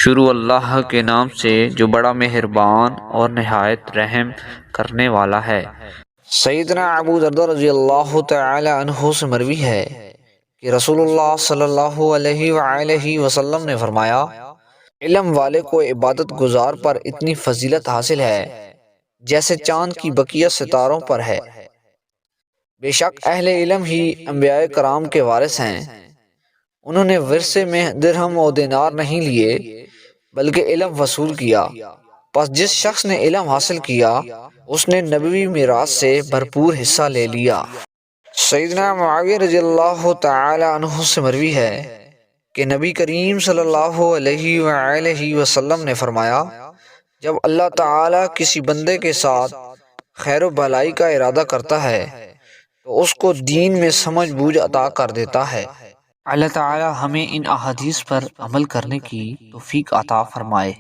شروع اللہ کے نام سے جو بڑا مہربان اور نہایت رحم کرنے والا ہے۔ سیدنا ابو درداء رضی اللہ تعالی عنہ سے مروی ہے کہ رسول اللہ صلی اللہ علیہ وآلہ وسلم نے فرمایا، علم والے کو عبادت گزار پر اتنی فضیلت حاصل ہے جیسے چاند کی بقیہ ستاروں پر ہے۔ بے شک اہل علم ہی انبیاء کرام کے وارث ہیں۔ انہوں نے ورثے میں درہم و دینار نہیں لیے بلکہ علم وصول کیا، پس جس شخص نے علم حاصل کیا اس نے نبوی میراث سے بھرپور حصہ لے لیا۔ سیدنا معاویہ رضی اللہ تعالی عنہ سے مروی ہے کہ نبی کریم صلی اللہ علیہ وآلہ وسلم نے فرمایا، جب اللہ تعالی کسی بندے کے ساتھ خیر و بھلائی کا ارادہ کرتا ہے تو اس کو دین میں سمجھ بوجھ عطا کر دیتا ہے۔ اللہ تعالی ہمیں ان احادیث پر عمل کرنے کی توفیق عطا فرمائے۔